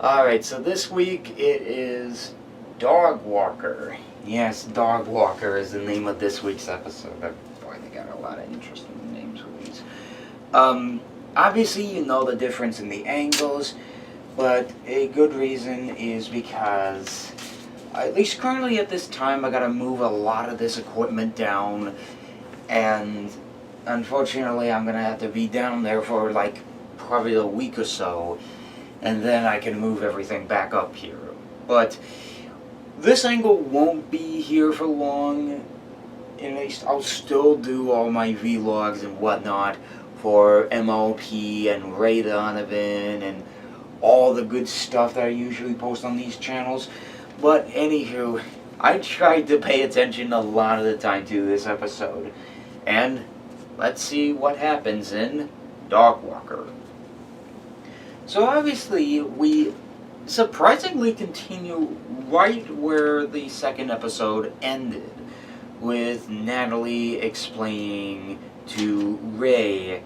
Alright, so this week it is Dog Walker. Yes, Dog Walker is the name of this week's episode. Boy, they got a lot of interesting names for these. Obviously you know the difference in the angles, but a good reason is because, at least currently at this time, I gotta move a lot of this equipment down, and unfortunately I'm gonna have to be down there for like probably a week or so, and then I can move everything back up here. But this angle won't be here for long. At least I'll still do all my vlogs and whatnot for MOP and Ray Donovan and all the good stuff that I usually post on these channels. But anywho, I tried to pay attention a lot of the time to this episode. And let's see what happens in Dog Walker. So obviously, we surprisingly continue right where the second episode ended, with Natalie explaining to Ray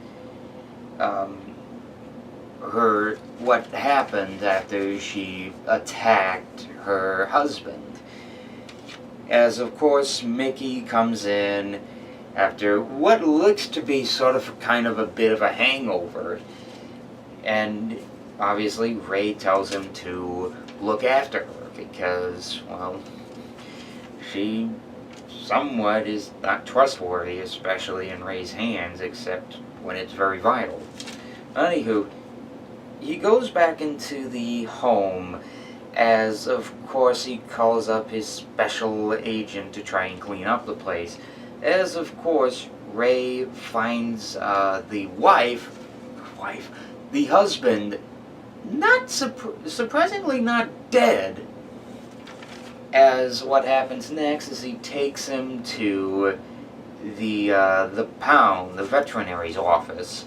what happened after she attacked her husband. As of course Mickey comes in after what looks to be sort of kind of a bit of a hangover, and obviously Ray tells him to look after her because, well, she somewhat is not trustworthy, especially in Ray's hands, except when it's very vital. Anywho, he goes back into the home as, of course, he calls up his special agent to try and clean up the place. As, of course, Ray finds the the husband, not surprisingly not dead. As what happens next is he takes him to the pound, the veterinary's office,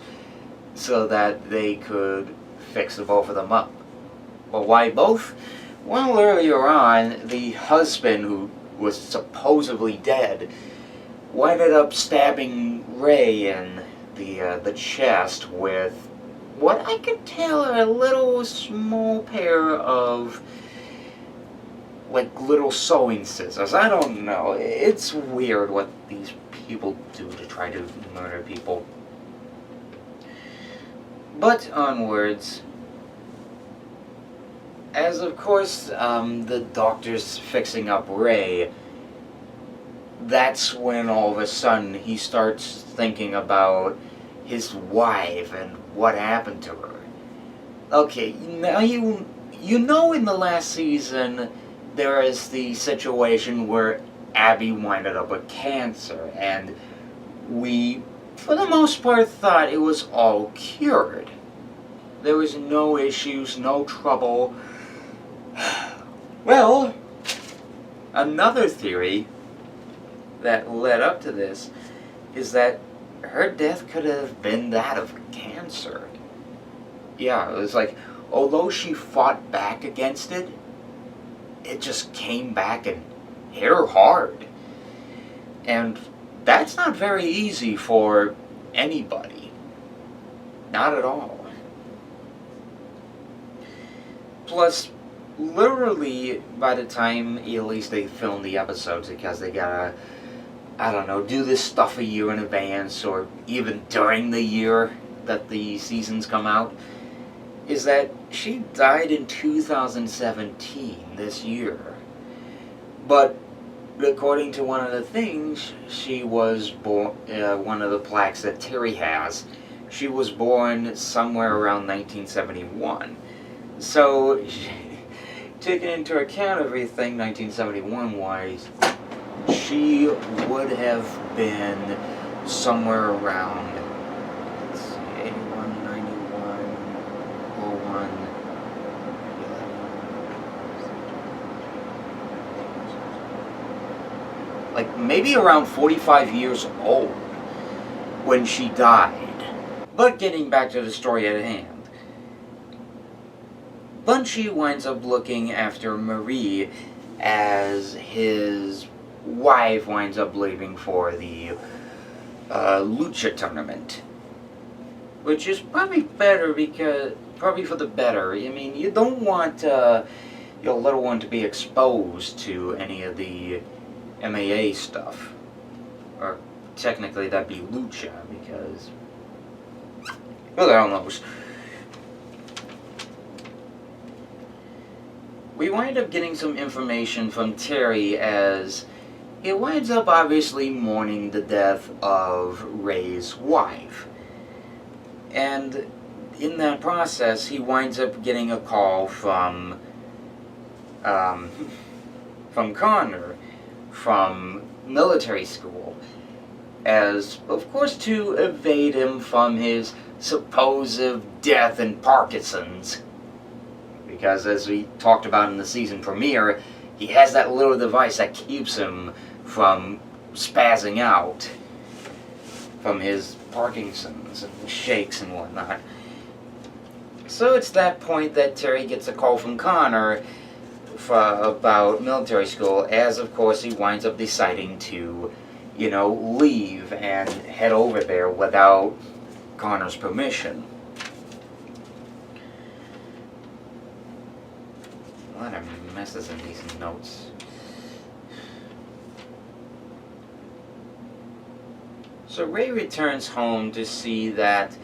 so that they could fix the both of them up. But why both? Well, earlier on, the husband, who was supposedly dead, ended up stabbing Ray in the chest with what I could tell are a little small pair of like little sewing scissors. I don't know. It's weird what these people do to try to murder people. But onwards, as of course the doctor's fixing up Ray, that's when all of a sudden he starts thinking about his wife and what happened to her. Okay, now you know in the last season there is the situation where Abby winded up with cancer, and we, for the most part, thought it was all cured. There was no issues, no trouble. Well, another theory that led up to this is that her death could have been that of cancer. Yeah, it was like, although she fought back against it, it just came back and hit her hard. And that's not very easy for anybody. Not at all. Plus, literally, by the time at least they film the episodes, because they gotta, I don't know, do this stuff a year in advance, or even during the year that the seasons come out, is that she died in 2017, this year. But according to one of the things, she was born, one of the plaques that Terry has, she was born somewhere around 1971. So, taking into account everything 1971-wise, she would have been somewhere around, let's see, 81, 91, 01, like maybe around 45 years old when she died. But getting back to the story at hand, Bunchie winds up looking after Marie as his wife winds up leaving for the lucha tournament. Which is probably better because probably for the better. I mean, you don't want your little one to be exposed to any of the MAA stuff. Or technically that'd be Lucha, because who the hell knows. We wind up getting some information from Terry as he winds up obviously mourning the death of Ray's wife. And in that process, he winds up getting a call from Connor from military school, as, of course, to evade him from his supposed death in Parkinson's. Because as we talked about in the season premiere, he has that little device that keeps him from spazzing out from his Parkinson's and shakes and whatnot. So it's that point that Terry gets a call from Connor about military school, as of course he winds up deciding to, leave and head over there without Connor's permission. A lot of messes in these notes. So Ray returns home to see that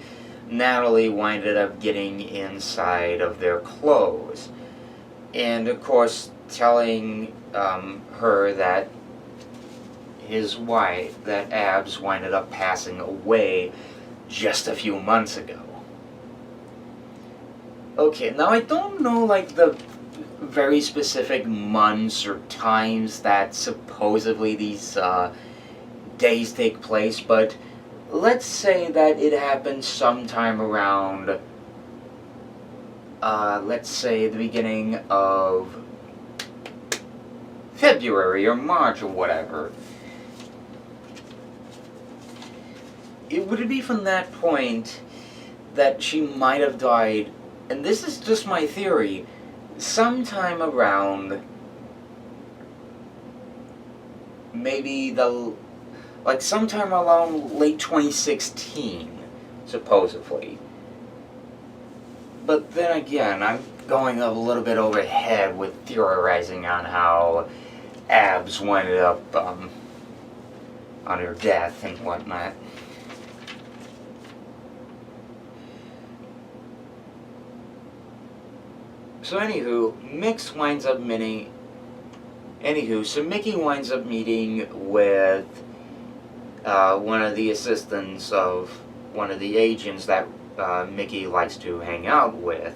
Natalie winded up getting inside of their clothes. And of course telling her that his wife, that Abbs, winded up passing away just a few months ago. Okay, now I don't know the very specific months or times that supposedly these days take place, but let's say that it happened sometime around, let's say the beginning of February or March or whatever. Would it be from that point that she might have died, and this is just my theory, sometime around maybe sometime around late 2016, supposedly. But then again, I'm going a little bit overhead with theorizing on how Abbs winded up on her death and whatnot. So Mick winds up meeting. So Mickey winds up meeting with one of the assistants of one of the agents that Mickey likes to hang out with.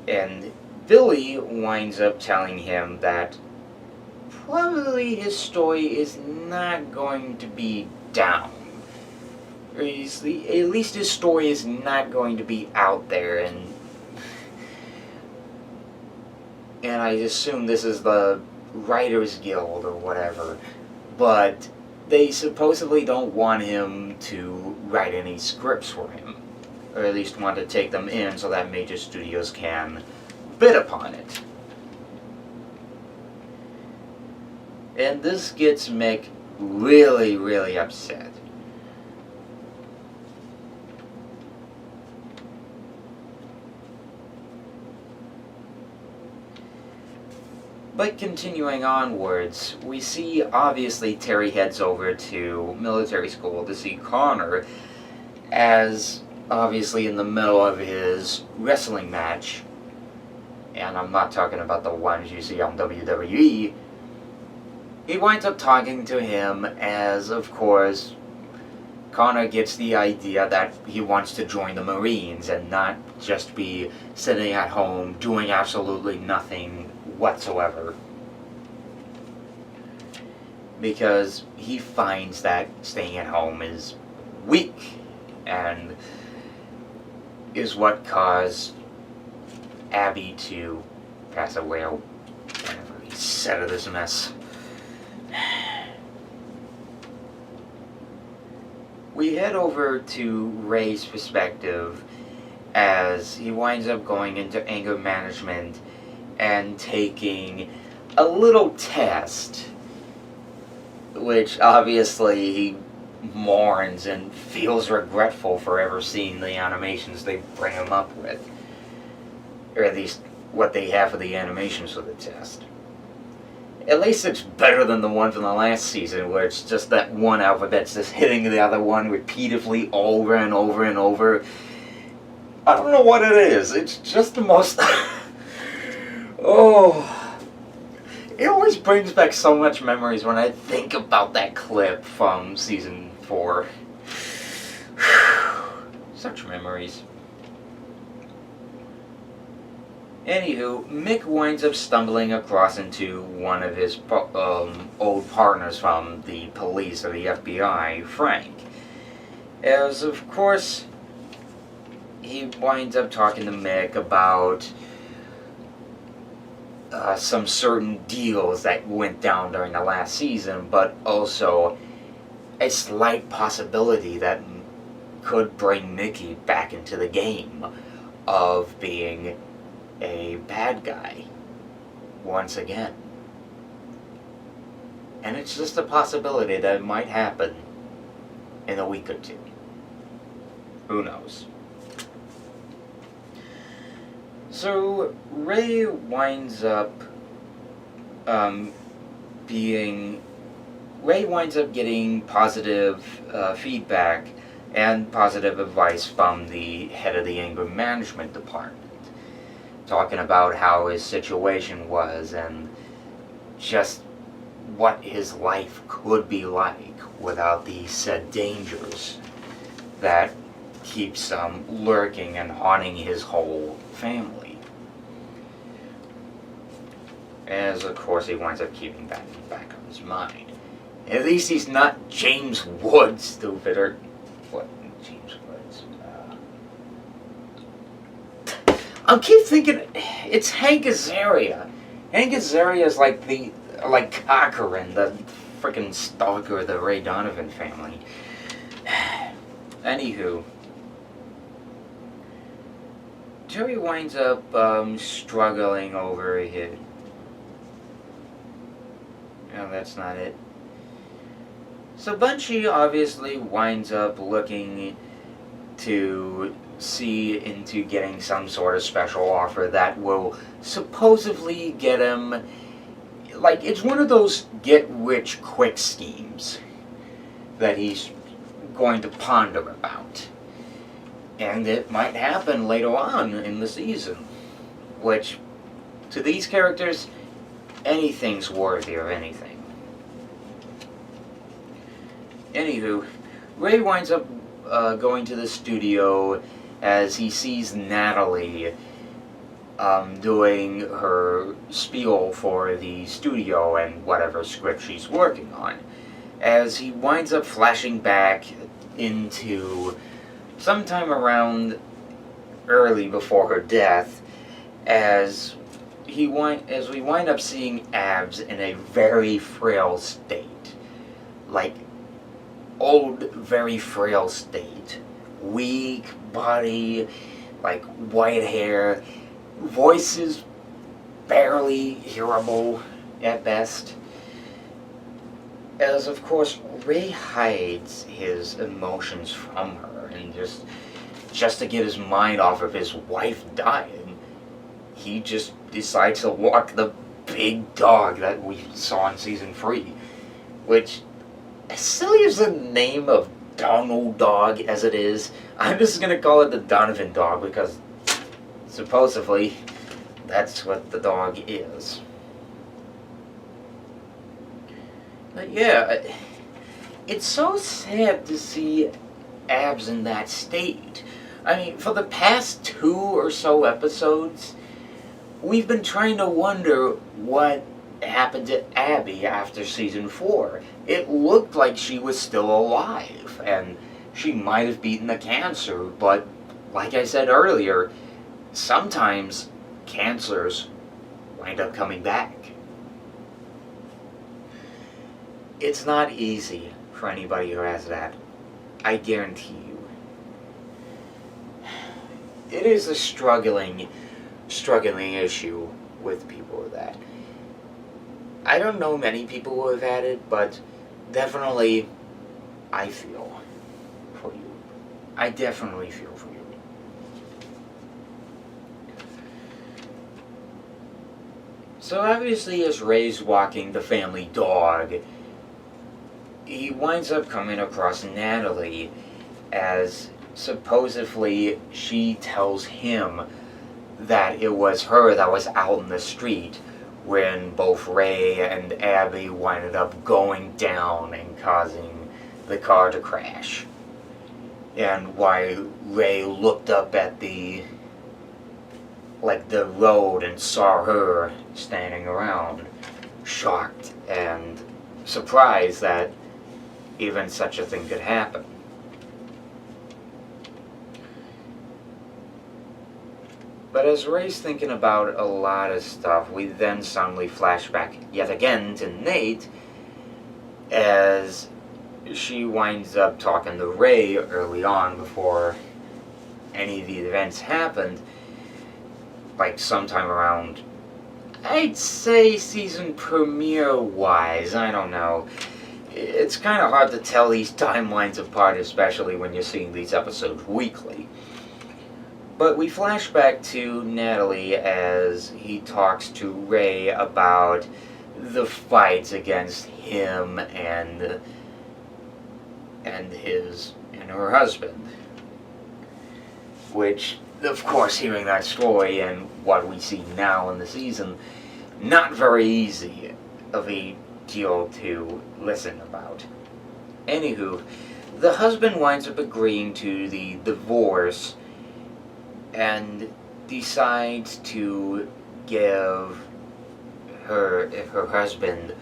And Billy winds up telling him that probably his story is not going to be down. Or at least his story is not going to be out there, and I assume this is the Writers Guild or whatever, but they supposedly don't want him to write any scripts for him, or at least want to take them in so that major studios can bid upon it. And this gets Mick really, really upset. But continuing onwards, we see obviously Terry heads over to military school to see Connor, as obviously in the middle of his wrestling match, and I'm not talking about the ones you see on WWE, he winds up talking to him as, of course, Connor gets the idea that he wants to join the Marines and not just be sitting at home doing absolutely nothing whatsoever, because he finds that staying at home is weak and is what caused Abby to pass away, or whatever he said of this mess. We head over to Ray's perspective as he winds up going into anger management and taking a little test, which obviously he mourns and feels regretful for ever seeing the animations they bring him up with. Or at least what they have for the animations for the test. At least it's better than the one from the last season, where it's just that one alphabet's just hitting the other one repeatedly over and over and over. I don't know what it is. It's just the most... oh... It always brings back so much memories when I think about that clip from Season 4. Such memories. Anywho, Mick winds up stumbling across into one of his old partners from the police or the FBI, Frank. As, of course, he winds up talking to Mick about some certain deals that went down during the last season, but also a slight possibility that could bring Mickey back into the game of being a bad guy once again. And it's just a possibility that it might happen in a week or two. Who knows? So Ray winds up getting positive feedback and positive advice from the head of the anger management department, talking about how his situation was and just what his life could be like without the said dangers that keeps lurking and haunting his whole family. As, of course, he winds up keeping that in the back of his mind. At least he's not James Woods, stupid, or... what? James Woods? I keep thinking it's Hank Azaria. Hank Azaria is like Cochran, the freaking stalker of the Ray Donovan family. Anywho, Joey winds up struggling over his... no, that's not it. So Bunchie obviously winds up looking to see into getting some sort of special offer that will supposedly get him... like, it's one of those get-rich-quick schemes that he's going to ponder about. And it might happen later on in the season. Which, to these characters, anything's worthy of anything. Anywho, Ray winds up going to the studio as he sees Natalie doing her spiel for the studio and whatever script she's working on. As he winds up flashing back into sometime around early before her death, as we wind up seeing Abbs in a very frail state. Like, old, very frail state. Weak body, like white hair, voices barely hearable at best. As, of course, Ray hides his emotions from her, and just to get his mind off of his wife dying, he just decides to walk the big dog that we saw in Season 3. Which, as silly as the name of Donald Dog as it is, I'm just going to call it the Donovan Dog, because supposedly that's what the dog is. But yeah, it's so sad to see Abbs in that state. I mean, for the past 2 or so episodes, we've been trying to wonder what happened to Abby after Season 4. It looked like she was still alive, and she might have beaten the cancer, but like I said earlier, sometimes cancers wind up coming back. It's not easy for anybody who has that, I guarantee you. It is a struggling issue with people with that. I don't know many people who have had it, but definitely I feel for you. I definitely feel for you. So obviously, as Ray's walking the family dog, he winds up coming across Natalie, as supposedly she tells him that it was her that was out in the street when both Ray and Abby winded up going down and causing the car to crash. And why Ray looked up at the road and saw her standing around, shocked and surprised that even such a thing could happen. But as Ray's thinking about a lot of stuff, we then suddenly flash back yet again to Nate as she winds up talking to Ray early on before any of the events happened, like sometime around, I'd say season premiere-wise, I don't know. It's kind of hard to tell these timelines apart, especially when you're seeing these episodes weekly. But we flash back to Natalie as he talks to Ray about the fights against him and her husband. Which, of course, hearing that story and what we see now in the season, not very easy of a deal to listen about. Anywho, the husband winds up agreeing to the divorce and decides to give her husband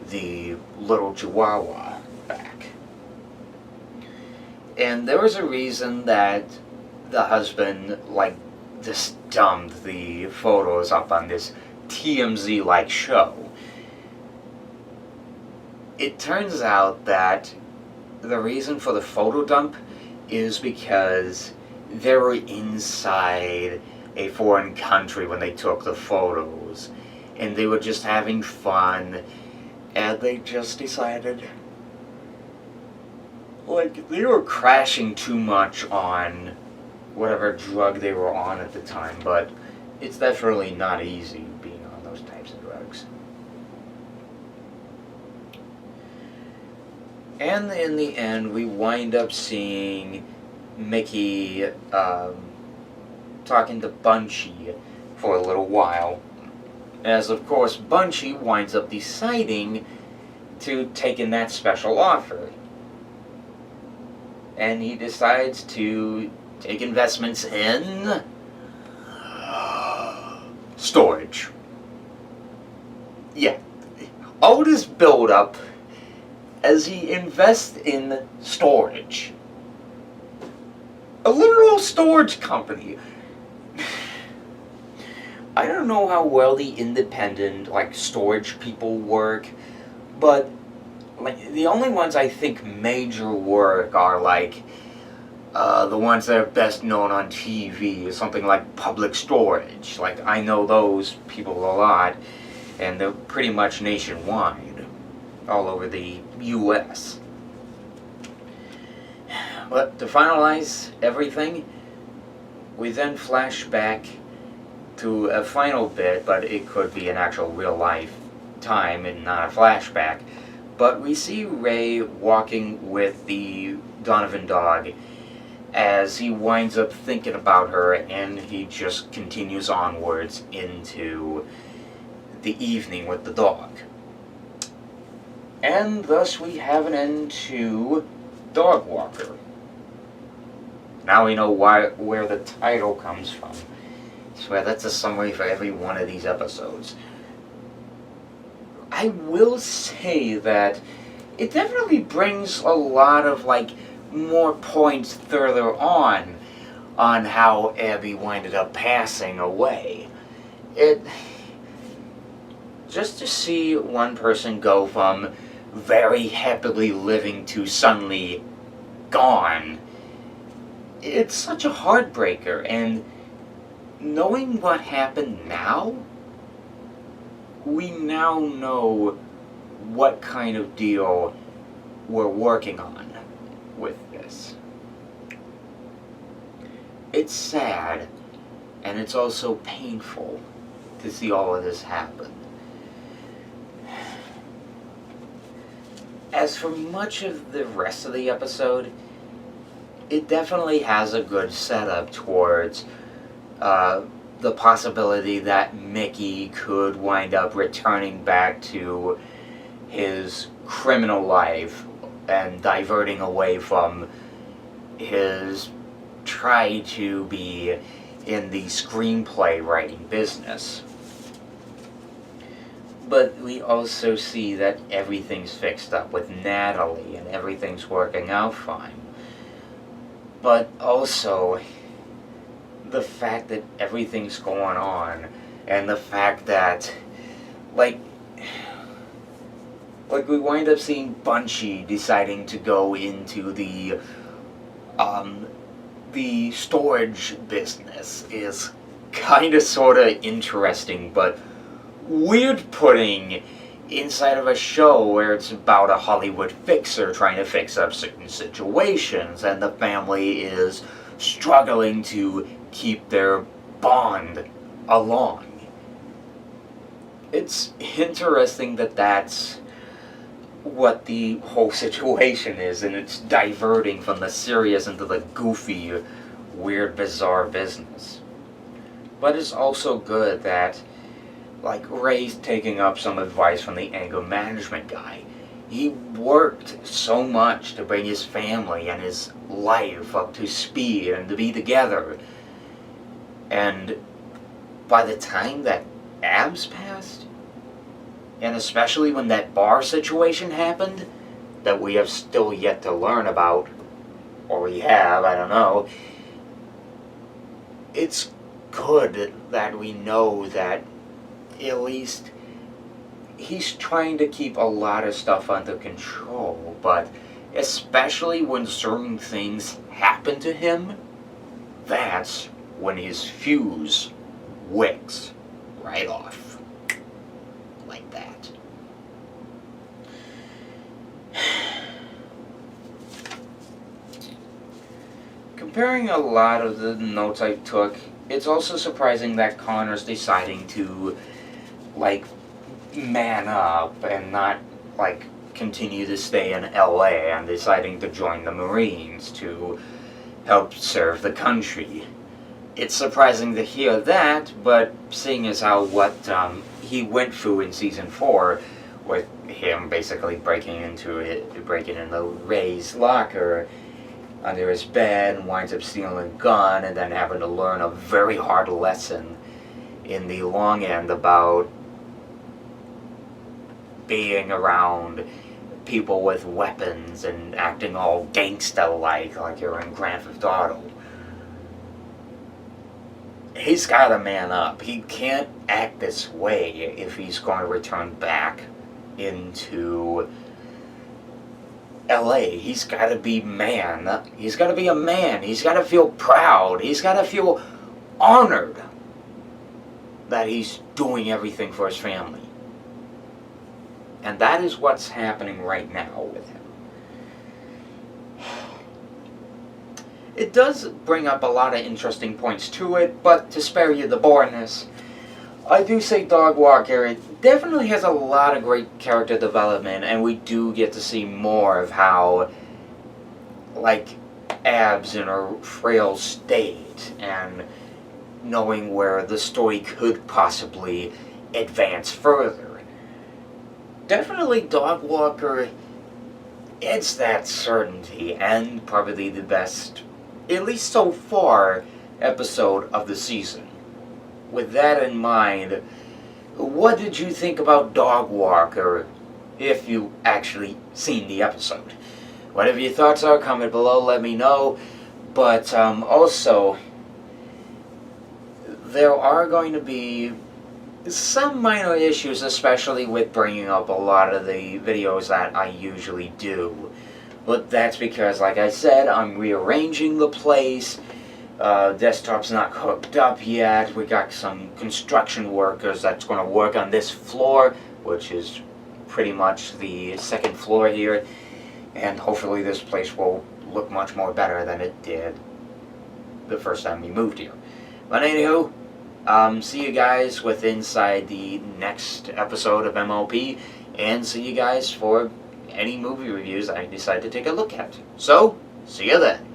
the little chihuahua back. And there was a reason that the husband, just dumped the photos up on this TMZ-like show. It turns out that the reason for the photo dump is because they were inside a foreign country when they took the photos, and they were just having fun, and they just decided, they were crashing too much on whatever drug they were on at the time, but it's definitely not easy being on those types of drugs. And in the end, we wind up seeing Mickey talking to Bunchie for a little while, as of course Bunchie winds up deciding to take in that special offer. And he decides to take investments in storage. Yeah, all this build-up as he invests in storage. A literal storage company. I don't know how well the independent, storage people work, but, the only ones I think major work are, the ones that are best known on TV, something like Public Storage. I know those people a lot, and they're pretty much nationwide, all over the U.S. But to finalize everything, we then flash back to a final bit, but it could be an actual real-life time and not a flashback. But we see Ray walking with the Donovan dog as he winds up thinking about her, and he just continues onwards into the evening with the dog. And thus we have an end to Dog Walker. Now we know where the title comes from. I swear that's a summary for every one of these episodes. I will say that it definitely brings a lot of, more points further on how Abby winded up passing away. Just to see one person go from very happily living to suddenly gone, it's such a heartbreaker, and knowing what happened now, we now know what kind of deal we're working on. this. It's sad, and it's also painful to see all of this happen. As for much of the rest of the episode, it definitely has a good setup towards the possibility that Mickey could wind up returning back to his criminal life and diverting away from his try to be in the screenplay writing business. But we also see that everything's fixed up with Natalie and everything's working out fine. But also, the fact that everything's going on, and the fact that, like we wind up seeing Bunchie deciding to go into the storage business is kind of sort of interesting, but weird putting inside of a show where it's about a Hollywood fixer trying to fix up certain situations, and the family is struggling to keep their bond along. It's interesting that that's what the whole situation is, and it's diverting from the serious into the goofy, weird, bizarre business. But it's also good that, like, Ray's taking up some advice from the anger management guy. He worked so much to bring his family and his life up to speed and to be together. And by the time that Abbs passed, and especially when that bar situation happened, that we have still yet to learn about, or we have, I don't know, it's good that we know that at least he's trying to keep a lot of stuff under control, but especially when certain things happen to him, that's when his fuse wicks right off. Like that. Comparing a lot of the notes I took, it's also surprising that Connor's deciding to, like, man up and not, like, continue to stay in LA and deciding to join the Marines to help serve the country. It's surprising to hear that, but seeing as how what he went through in season 4, with him basically breaking into Ray's locker under his bed and winds up stealing a gun and then having to learn a very hard lesson in the long end about being around people with weapons and acting all gangsta-like you're in Grand Theft Auto. He's got to man up. He can't act this way if he's going to return back into LA. He's got to be man. He's got to be a man. He's got to feel proud. He's got to feel honored that he's doing everything for his family. And that is what's happening right now with him. It does bring up a lot of interesting points to it, but to spare you the boreness, I do say Dog Walker, it definitely has a lot of great character development, and we do get to see more of how, like, Abbs in her frail state, and knowing where the story could possibly advance further. Definitely Dog Walker adds that certainty, and probably the best, at least so far, episode of the season. With that in mind, what did you think about Dog Walker, if you actually seen the episode? Whatever your thoughts are, comment below, let me know. But also, there are going to be some minor issues, especially with bringing up a lot of the videos that I usually do. But that's because, like I said, I'm rearranging the place. Desktop's not hooked up yet. We got some construction workers that's going to work on this floor, which is pretty much the second floor here. And hopefully this place will look much more better than it did the first time we moved here. But anywho, see you guys with inside the next episode of MLP, and see you guys for any movie reviews I decide to take a look at. So, see you then.